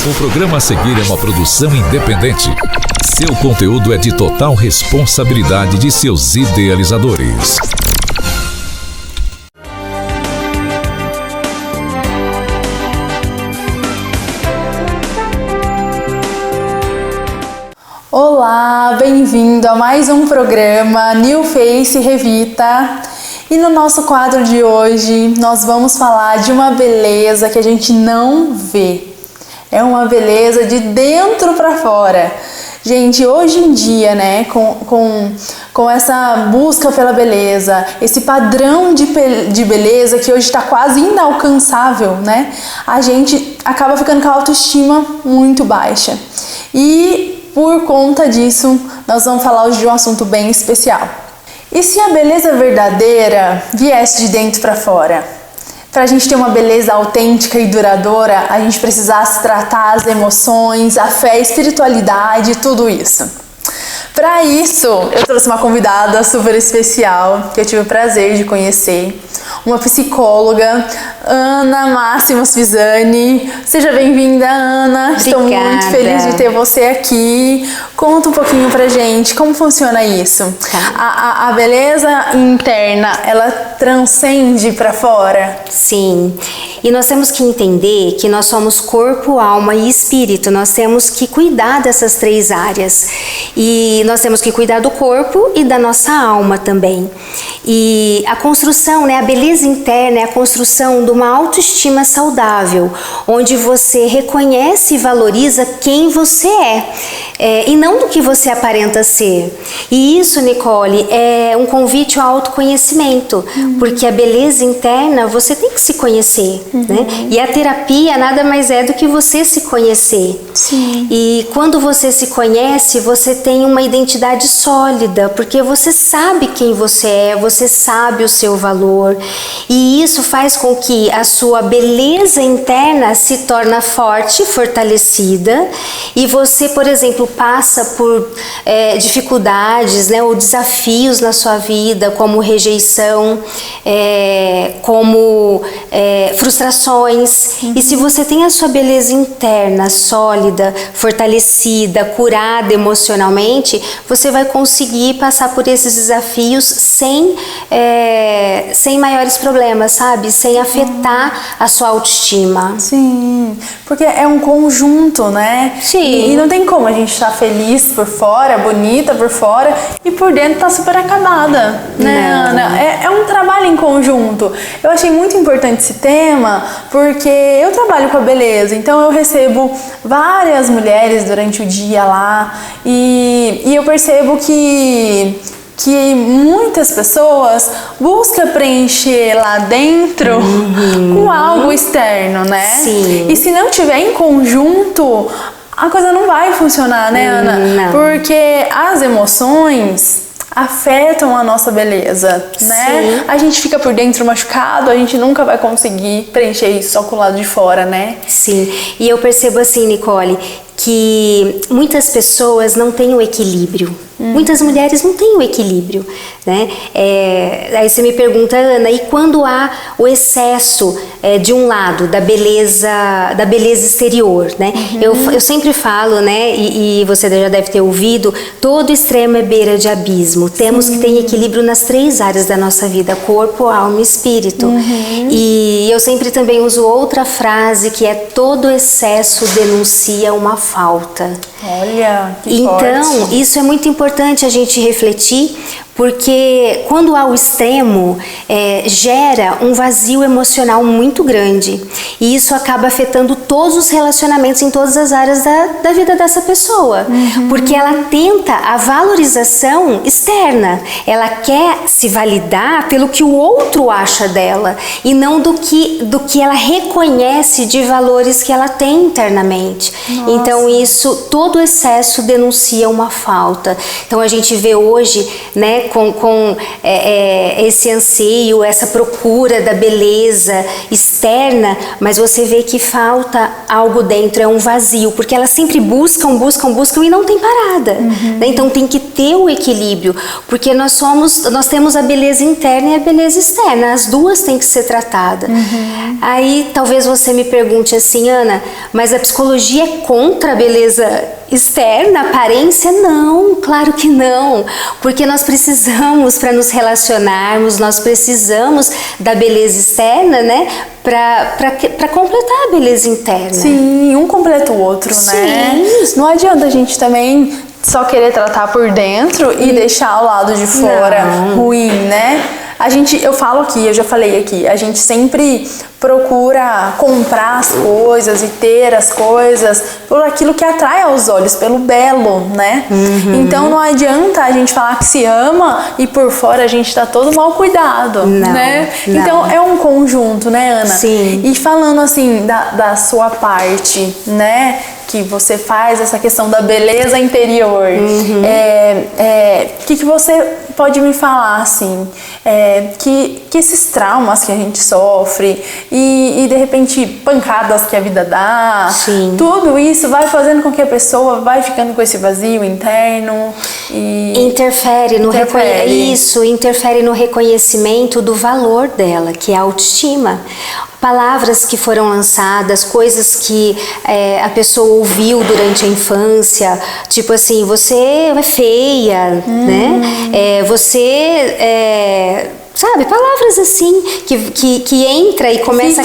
O programa a seguir é uma produção independente. Seu conteúdo é de total responsabilidade de seus idealizadores. Olá, bem-vindo a mais um programa New Face Revita. E no nosso quadro de hoje, nós vamos falar de uma beleza que a gente não vê. É uma beleza de dentro para fora. Gente, hoje em dia, né, com essa busca pela beleza, esse padrão de beleza que hoje está quase inalcançável, né, a gente acaba ficando com a autoestima muito baixa. E por conta disso, nós vamos falar hoje de um assunto bem especial. E se a beleza verdadeira viesse de dentro para fora? Para a gente ter uma beleza autêntica e duradoura, a gente precisasse tratar as emoções, a fé, a espiritualidade, tudo isso. Para isso, eu trouxe uma convidada super especial, que eu tive o prazer de conhecer, uma psicóloga, Ana Máximos Pisani. Seja bem-vinda, Ana. Obrigada. Estou muito feliz de ter você aqui. Conta um pouquinho pra gente como funciona isso. Tá. A beleza interna, ela transcende para fora? Sim. E nós temos que entender que nós somos corpo, alma e espírito. Nós temos que cuidar dessas três áreas. E nós temos que cuidar do corpo e da nossa alma também. E a construção, né, a beleza interna é a construção de uma autoestima saudável, onde você reconhece e valoriza quem você é, e não do que você aparenta ser. E isso, Nicole, é um convite ao autoconhecimento, porque a beleza interna você tem que se conhecer, né? E a terapia nada mais é do que você se conhecer. Sim. E quando você se conhece, você tem uma identidade sólida, porque você sabe quem você é, você sabe o seu valor, e isso faz com que a sua beleza interna se torne forte, fortalecida, e você, por exemplo, passa por dificuldades, né, ou desafios na sua vida, como rejeição, como frustrações. E se você tem a sua beleza interna sólida, fortalecida, curada emocionalmente, você vai conseguir passar por esses desafios sem maiores problemas, sabe? Sem afetar a sua autoestima. Sim, porque é um conjunto, né? Sim. E não tem como a gente estar feliz por fora, bonita por fora e por dentro tá super acabada, né, Ana? É um trabalho em conjunto. Eu achei muito importante esse tema porque eu trabalho com a beleza, então eu recebo várias mulheres durante o dia lá e eu percebo que muitas pessoas buscam preencher lá dentro com algo externo, né? Sim. E se não tiver em conjunto, a coisa não vai funcionar, né, Ana? Não. Porque as emoções afetam a nossa beleza, né? Sim. A gente fica por dentro machucado, a gente nunca vai conseguir preencher isso só com o lado de fora, né? Sim, e eu percebo assim, Nicole, que muitas pessoas não têm o equilíbrio. Muitas mulheres não têm o equilíbrio, né? Aí você me pergunta, Ana, e quando há o excesso de um lado da beleza exterior, né? Eu sempre falo, né? E você já deve ter ouvido, todo extremo é beira de abismo. Temos que ter equilíbrio nas três áreas da nossa vida: corpo, alma e espírito. E eu sempre também uso outra frase que é: todo excesso denuncia uma falta. Olha, que Então, forte. isso é muito importante a gente refletir, porque quando há o extremo, gera um vazio emocional muito grande. E isso acaba afetando todos os relacionamentos em todas as áreas da vida dessa pessoa. Porque ela tenta a valorização externa. Ela quer se validar pelo que o outro acha dela e não do que ela reconhece de valores que ela tem internamente. Nossa. Então, todo excesso denuncia uma falta. Então, a gente vê hoje, né, com esse anseio, essa procura da beleza externa, mas você vê que falta algo dentro, é um vazio, porque elas sempre buscam e não tem parada. Né? Então tem que ter o equilíbrio, porque nós temos a beleza interna e a beleza externa, as duas têm que ser tratadas. Aí talvez você me pergunte assim, Ana, mas a psicologia é contra a beleza externa, aparência? Não, claro que não, porque nós precisamos, para nos relacionarmos, nós precisamos da beleza externa, né, para completar a beleza interna. Sim, um completa o outro, né? Não adianta a gente também só querer tratar por dentro e deixar o lado de fora ruim, né? Eu falo aqui, eu já falei aqui, a gente sempre procura comprar as coisas e ter as coisas por aquilo que atrai aos olhos, pelo belo, né? Então não adianta a gente falar que se ama e por fora a gente tá todo mal cuidado, né? Então é um conjunto, né, Ana? Sim. E falando assim da sua parte, né? Que você faz essa questão da beleza interior. Que você pode me falar, assim, que esses traumas que a gente sofre e de repente pancadas que a vida dá, tudo isso vai fazendo com que a pessoa vai ficando com esse vazio interno e interfere no reconhecimento do valor dela, que é a autoestima. Palavras que foram lançadas, coisas que a pessoa ouviu durante a infância, tipo assim, você é feia, né? Sabe, palavras assim que entra e começa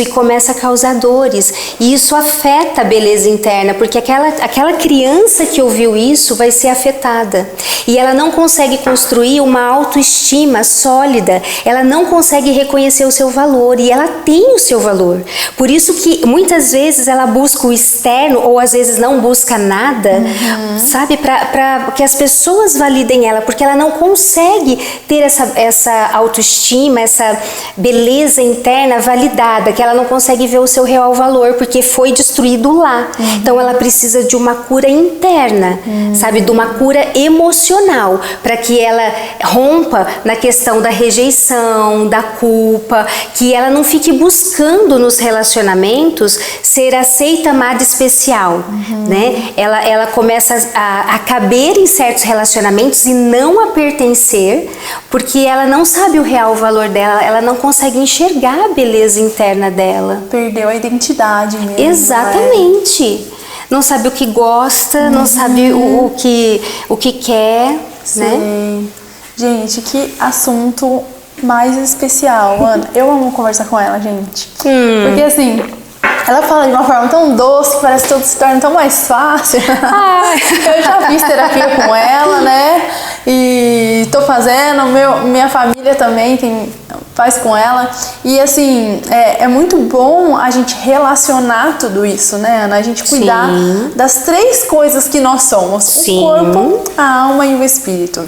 e começa a causar dores, e isso afeta a beleza interna, porque aquela criança que ouviu isso vai ser afetada e ela não consegue construir uma autoestima sólida, ela não consegue reconhecer o seu valor, e ela tem o seu valor. Por isso que muitas vezes ela busca o externo, ou às vezes não busca nada, sabe, para que as pessoas validem ela, porque ela não consegue ter essa autoestima, essa beleza interna validada, que ela não consegue ver o seu real valor, porque foi destruído lá. Então ela precisa de uma cura interna, sabe, de uma cura emocional, para que ela rompa na questão da rejeição, da culpa, que ela não fique buscando nos relacionamentos ser aceita, amada, especial, né? Ela começa a caber em certos relacionamentos e não a pertencer, porque ela não sabe o real valor dela, ela não consegue enxergar a beleza interna dela. Perdeu a identidade mesmo. Exatamente. Não sabe o que gosta, não sabe o que quer, né? Gente, que assunto mais especial, Ana. Eu amo conversar com ela, gente. Porque assim, ela fala de uma forma tão doce que parece que tudo se torna tão mais fácil. Eu já fiz terapia com ela, né? E tô fazendo, minha família também faz com ela. E assim, é muito bom a gente relacionar tudo isso, né, Ana? A gente cuidar das três coisas que nós somos: o corpo, a alma e o espírito.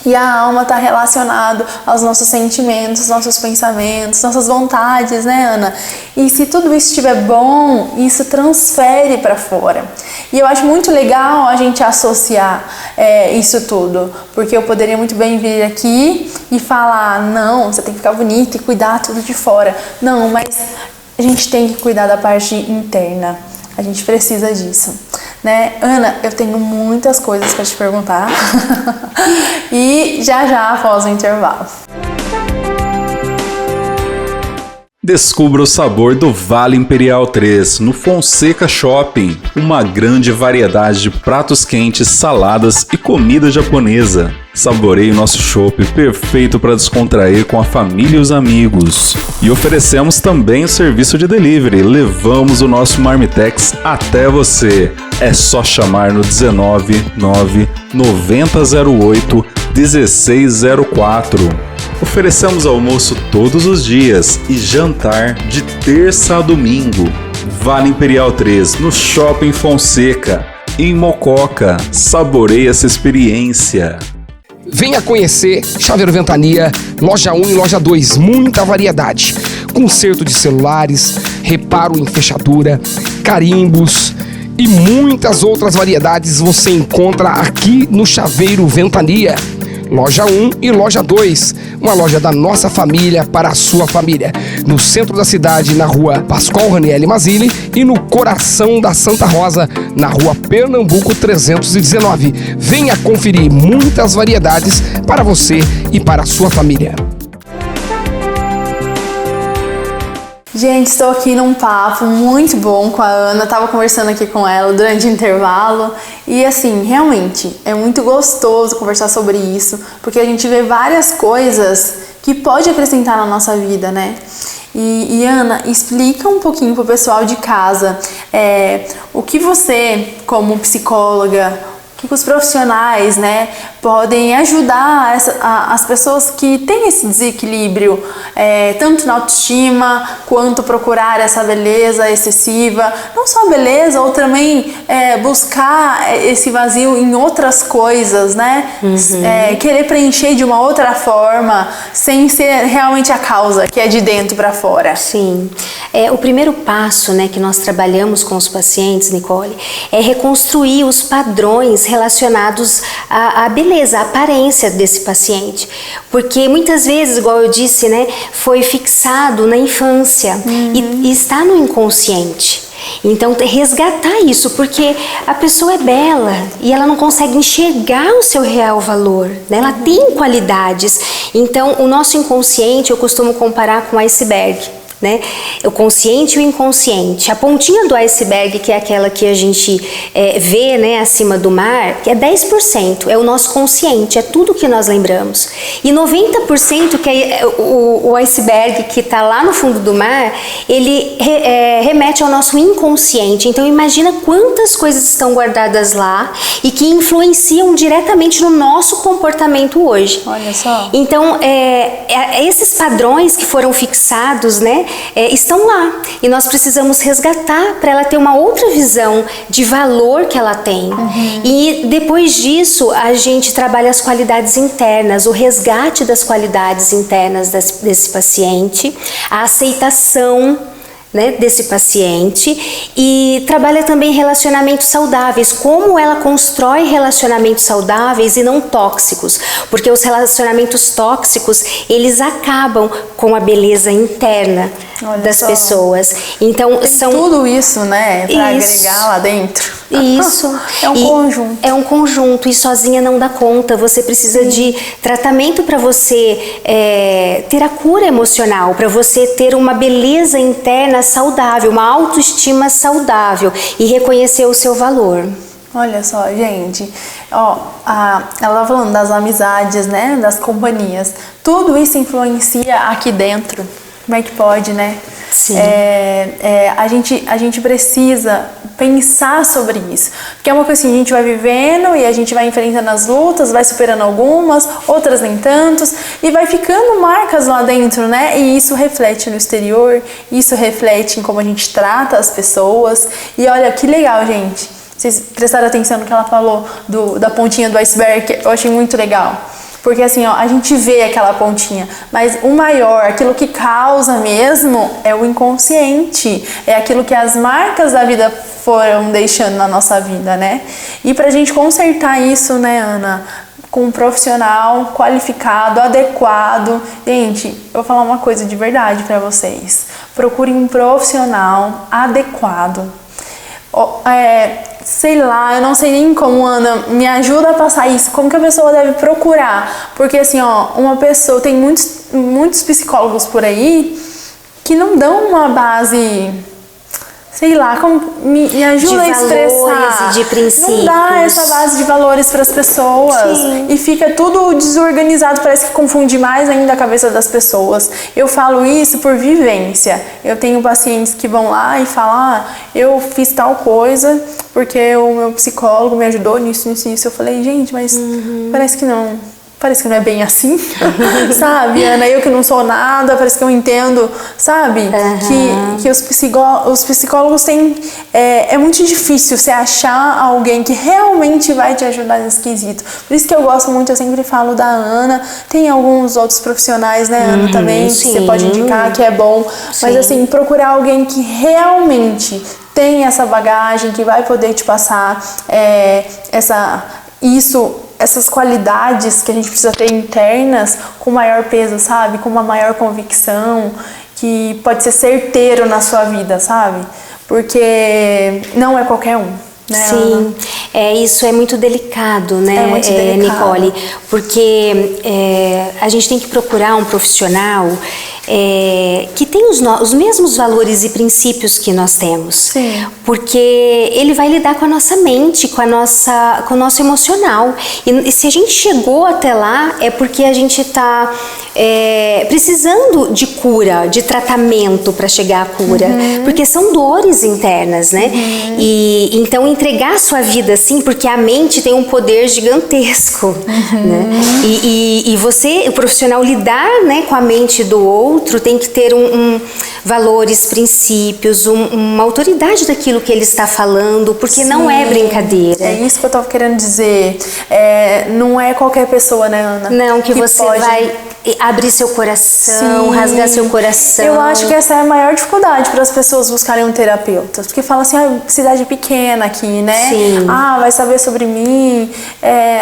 E a alma está relacionado aos nossos sentimentos, nossos pensamentos, nossas vontades, né, Ana? E se tudo isso estiver bom, isso transfere para fora. E eu acho muito legal a gente associar isso tudo, porque eu poderia muito bem vir aqui e falar, não, você tem que ficar bonita e cuidar tudo de fora. Não, mas a gente tem que cuidar da parte interna. A gente precisa disso, né? Ana, eu tenho muitas coisas para te perguntar e já após o intervalo. Descubra o sabor do Vale Imperial 3 no Fonseca Shopping. Uma grande variedade de pratos quentes, saladas e comida japonesa. Saboreie nosso chopp perfeito para descontrair com a família e os amigos. E oferecemos também o serviço de delivery. Levamos o nosso Marmitex até você. É só chamar no 19 9008 1604. Oferecemos almoço todos os dias e jantar de terça a domingo. Vale Imperial 3 no Shopping Fonseca, em Mococa. Saboreie essa experiência. Venha conhecer Chaveiro Ventania, loja 1 e loja 2, muita variedade. Conserto de celulares, reparo em fechadura, carimbos e muitas outras variedades você encontra aqui no Chaveiro Ventania. Loja 1 e Loja 2, uma loja da nossa família para a sua família. No centro da cidade, na rua Pascoal Ranieri Mazzilli, e no coração da Santa Rosa, na rua Pernambuco 319. Venha conferir muitas variedades para você e para a sua família. Gente, estou aqui num papo muito bom com a Ana, estava conversando aqui com ela durante o intervalo e assim, realmente é muito gostoso conversar sobre isso, porque a gente vê várias coisas que pode acrescentar na nossa vida, né? E Ana, explica um pouquinho pro pessoal de casa o que você, como psicóloga, que os profissionais, né, podem ajudar as pessoas que têm esse desequilíbrio, tanto na autoestima, quanto procurar essa beleza excessiva, não só beleza, ou também buscar esse vazio em outras coisas, né, querer preencher de uma outra forma, sem ser realmente a causa, que é de dentro para fora. Sim, o primeiro passo, né, que nós trabalhamos com os pacientes, Nicole, é reconstruir os padrões relacionados à beleza, à aparência desse paciente. Porque muitas vezes, igual eu disse, né, foi fixado na infância e está no inconsciente. Então, resgatar isso, porque a pessoa é bela e ela não consegue enxergar o seu real valor, né? Ela tem qualidades. Então, o nosso inconsciente, eu costumo comparar com um iceberg, né? O consciente e o inconsciente. A pontinha do iceberg, que é aquela que a gente vê, né, acima do mar, que é 10%, é o nosso consciente, é tudo que nós lembramos. E 90%, que é o iceberg que está lá no fundo do mar, ele remete ao nosso inconsciente. Então imagina quantas coisas estão guardadas lá e que influenciam diretamente no nosso comportamento hoje. Olha só. Então, esses padrões que foram fixados, né, estão lá e nós precisamos resgatar para ela ter uma outra visão de valor que ela tem. E depois disso a gente trabalha as qualidades internas, o resgate das qualidades internas desse paciente, a aceitação, né, desse paciente, e trabalha também relacionamentos saudáveis, como ela constrói relacionamentos saudáveis e não tóxicos, porque os relacionamentos tóxicos, eles acabam com a beleza interna das pessoas. Então tem são tudo isso, né, para agregar lá dentro. Isso. É um conjunto. É um conjunto e sozinha não dá conta. Você precisa de tratamento para você ter a cura emocional, para você ter uma beleza interna saudável, uma autoestima saudável e reconhecer o seu valor. Olha só, gente, ela tá falando das amizades, né, das companhias. Tudo isso influencia aqui dentro. Como é que pode, né? Sim. A gente precisa pensar sobre isso. Porque é uma coisa assim, a gente vai vivendo e a gente vai enfrentando as lutas, vai superando algumas, outras nem tantos, e vai ficando marcas lá dentro, né? E isso reflete no exterior, isso reflete em como a gente trata as pessoas. E olha, que legal, gente. Vocês prestaram atenção no que ela falou da pontinha do iceberg, eu achei muito legal. Porque assim, a gente vê aquela pontinha, mas o maior, aquilo que causa mesmo, é o inconsciente. É aquilo que as marcas da vida foram deixando na nossa vida, né? E pra gente consertar isso, né, Ana, com um profissional qualificado, adequado. Gente, eu vou falar uma coisa de verdade pra vocês. Procurem um profissional adequado. Sei lá, eu não sei nem como, Ana, me ajuda a passar isso, como que a pessoa deve procurar, porque assim, uma pessoa, tem muitos psicólogos por aí que não dão uma base, sei lá, como me ajuda a expressar, e de princípios. Não dá essa base de valores para as pessoas. Sim. E fica tudo desorganizado, parece que confunde mais ainda a cabeça das pessoas. Eu falo isso por vivência. Eu tenho pacientes que vão lá e falam, eu fiz tal coisa porque o meu psicólogo me ajudou nisso. Eu falei, gente, mas parece que não é bem assim, sabe, Ana? Eu que não sou nada, parece que eu entendo, sabe? Que os psicólogos têm... É muito difícil você achar alguém que realmente vai te ajudar nesse quesito. Por isso que eu gosto muito, eu sempre falo da Ana. Tem alguns outros profissionais, né, Ana, também, que você pode indicar, que é bom. Sim. Mas assim, procurar alguém que realmente tem essa bagagem, que vai poder te passar isso essas qualidades que a gente precisa ter internas com maior peso, sabe? Com uma maior convicção, que pode ser certeiro na sua vida, sabe? Porque não é qualquer um, né? Sim, isso é muito delicado, né, É muito delicado. Nicole? Porque a gente tem que procurar um profissional que tem os mesmos valores e princípios que nós temos. Sim. Porque ele vai lidar com a nossa mente, com o nosso emocional. E se a gente chegou até lá, é porque a gente está precisando de cura, de tratamento para chegar à cura. Porque são dores internas, né? E então entregar a sua vida assim, porque a mente tem um poder gigantesco, né? E você, o profissional, lidar, né, com a mente do outro, tem que ter valores, princípios, uma autoridade daquilo que ele está falando, porque não é brincadeira. É isso que eu estava querendo dizer. Não é qualquer pessoa, né, Ana? Não, que você pode... vai abrir seu coração, rasgar seu coração. Eu acho que essa é a maior dificuldade para as pessoas buscarem um terapeuta. Porque falam assim, cidade pequena aqui, né? Sim. Vai saber sobre mim.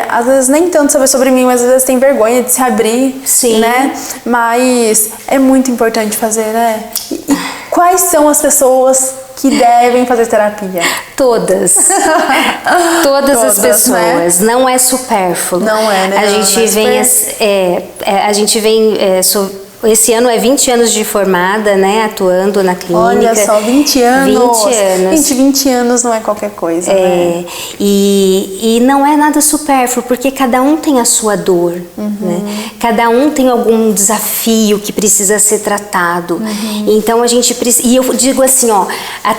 Às vezes nem tanto saber sobre mim, mas às vezes tem vergonha de se abrir. Sim. Né? Mas é muito importante fazer, né? E quais são as pessoas que devem fazer terapia? Todas. Todas as pessoas. Né? Não é supérfluo. Não é, né? A gente vem esse ano é 20 anos de formada, né, atuando na clínica. Olha só, 20 anos. 20 anos. Gente, 20 anos não é qualquer coisa, né? E não é nada supérfluo, porque cada um tem a sua dor, né? Cada um tem algum desafio que precisa ser tratado. Então a gente precisa... E eu digo assim, ó, a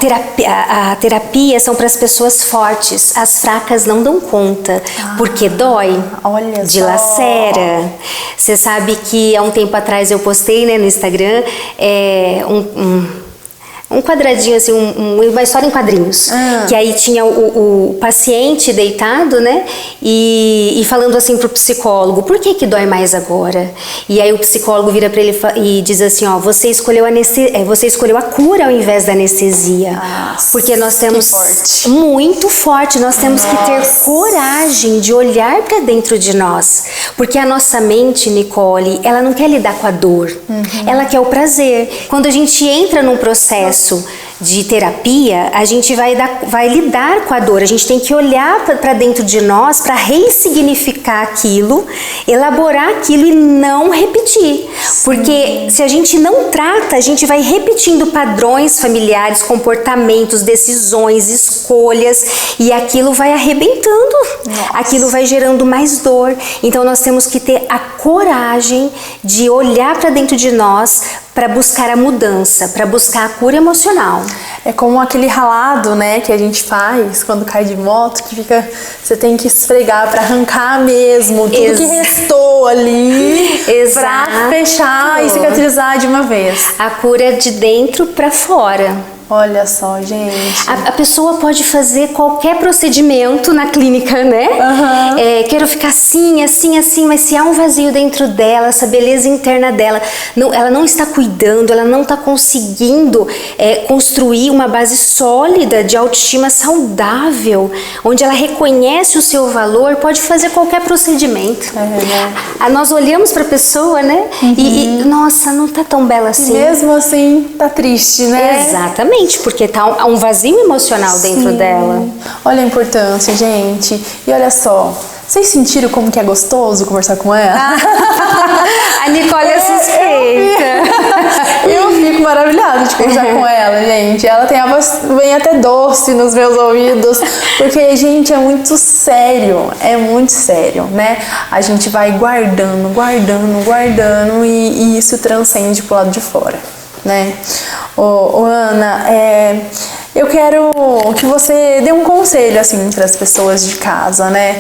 terapia são para as pessoas fortes, as fracas não dão conta, porque dói, olha dilacera. Você sabe que há um tempo atrás eu postei, né, no Instagram um quadradinho assim, uma história em quadrinhos, que aí tinha o paciente deitado, né, e falando assim pro psicólogo, por que dói mais agora? E aí o psicólogo vira para ele e diz assim, ó, você escolheu a cura ao invés da anestesia. Nossa, porque nós temos forte. Muito forte, nós temos que ter coragem de olhar para dentro de nós, porque a nossa mente, Nicole, ela não quer lidar com a dor, ela quer o prazer. Quando a gente entra num processo de terapia, a gente vai lidar com a dor, a gente tem que olhar para dentro de nós para ressignificar aquilo, elaborar aquilo e não repetir. Porque se a gente não trata, a gente vai repetindo padrões familiares, comportamentos, decisões, escolhas, e aquilo vai arrebentando, aquilo vai gerando mais dor. Então nós temos que ter a coragem de olhar para dentro de nós para buscar a mudança, para buscar a cura emocional. É como aquele ralado, né, que a gente faz quando cai de moto, que você tem que esfregar para arrancar mesmo tudo que restou ali, para fechar e cicatrizar de uma vez. A cura é de dentro para fora. Olha só, gente. A pessoa pode fazer qualquer procedimento na clínica, né? Quero ficar assim, assim, assim, mas se há um vazio dentro dela, essa beleza interna dela, ela não está cuidando, ela não está conseguindo construir uma base sólida de autoestima saudável, onde ela reconhece o seu valor, pode fazer qualquer procedimento. Nós olhamos para a pessoa, né? E nossa, não tá tão bela assim. E mesmo assim, tá triste, né? Exatamente. Porque tá um vazio emocional dentro dela. Olha a importância, gente. E olha só, vocês sentiram como que é gostoso conversar com ela? A Nicole é suspeita. Eu fico maravilhada de conversar com ela, gente. Ela tem a voz, vem até doce nos meus ouvidos, porque, gente, é muito sério, né? A gente vai guardando e isso transcende pro lado de fora, né? Ana, eu quero que você dê um conselho, assim, para as pessoas de casa, né?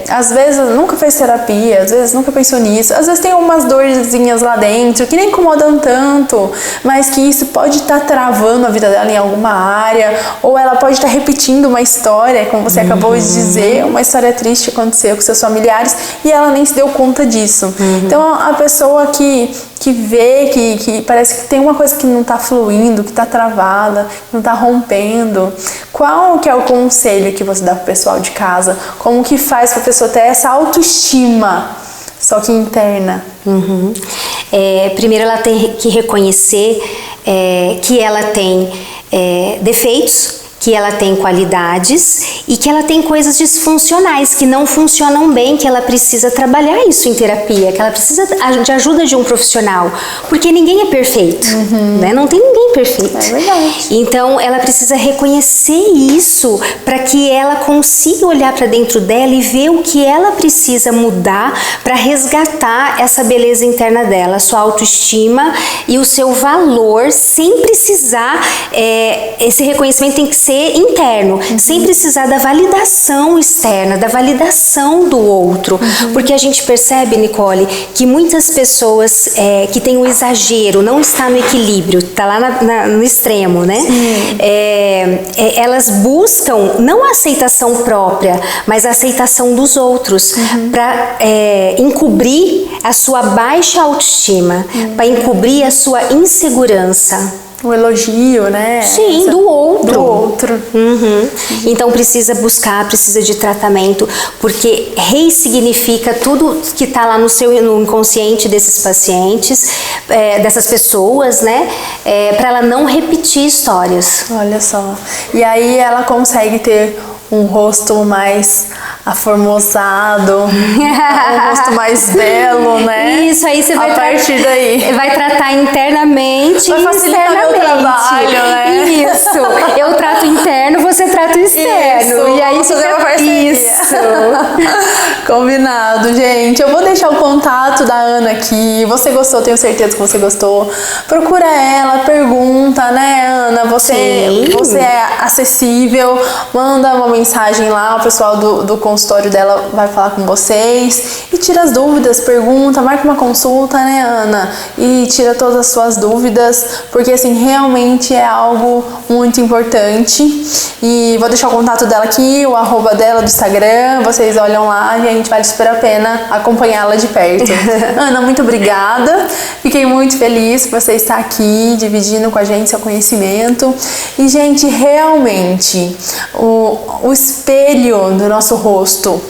Às vezes nunca fez terapia, às vezes nunca pensou nisso, às vezes tem umas dorzinhas lá dentro que nem incomodam tanto, mas que isso pode estar travando a vida dela em alguma área, ou ela pode estar repetindo uma história, como você acabou de dizer, uma história triste que aconteceu com seus familiares e ela nem se deu conta disso. Então, a pessoa que vê que parece que tem uma coisa que não está fluindo, que está travada, que não está rompendo, qual que é o conselho que você dá pro pessoal de casa? Como que faz pra pessoa ter essa autoestima, só que interna? Primeiro ela tem que reconhecer que ela tem defeitos, que ela tem qualidades e que ela tem coisas disfuncionais que não funcionam bem, que ela precisa trabalhar isso em terapia, que ela precisa de ajuda de um profissional, porque ninguém é perfeito, né? Não tem ninguém perfeito. É verdade. Então ela precisa reconhecer isso para que ela consiga olhar para dentro dela e ver o que ela precisa mudar para resgatar essa beleza interna dela, a sua autoestima e o seu valor, sem precisar, esse reconhecimento tem que ser interno, sem precisar da validação externa, da validação do outro, porque a gente percebe, Nicole, que muitas pessoas que têm o exagero, não está no equilíbrio, está lá no extremo, né? Elas buscam não a aceitação própria, mas a aceitação dos outros, para encobrir a sua baixa autoestima, para encobrir a sua insegurança. O elogio, né? Sim, do outro. Do outro. Então precisa buscar, precisa de tratamento, porque ressignifica tudo que está lá no inconsciente desses pacientes, dessas pessoas, né? Para ela não repetir histórias. Olha só. E aí ela consegue ter um rosto mais aformosado, um rosto mais belo, né? Isso, aí você vai... A partir daí. Vai tratar internamente vai e facilitar externamente. meu trabalho, né? Isso. Eu trato interno, você trata o externo. Isso. E aí Vamos fazer uma parceria. Isso. Combinado, gente. Eu vou deixar o contato da Ana aqui. Você gostou, tenho certeza que você gostou. Procura ela, pergunta, né, Ana? Você é acessível. Manda uma mensagem lá, o pessoal do consultório dela vai falar com vocês. E tira as dúvidas, pergunta, marca uma consulta, né, Ana? E tira todas as suas dúvidas, porque assim, realmente é algo muito importante. E vou deixar o contato dela aqui, o @ dela do Instagram. Vocês olham lá, gente, vale super a pena acompanhá-la de perto. Ana, muito obrigada. Fiquei muito feliz por você estar aqui dividindo com a gente seu conhecimento. E, gente, realmente o espelho do nosso rosto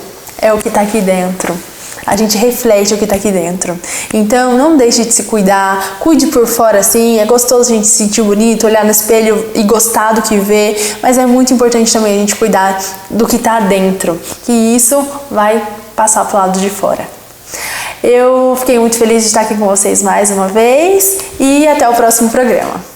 é o que está aqui dentro. A gente reflete o que está aqui dentro. Então, não deixe de se cuidar. Cuide por fora, sim. É gostoso a gente se sentir bonito, olhar no espelho e gostar do que vê. Mas é muito importante também a gente cuidar do que está dentro. Que isso vai passar para o lado de fora. Eu fiquei muito feliz de estar aqui com vocês mais uma vez. E até o próximo programa.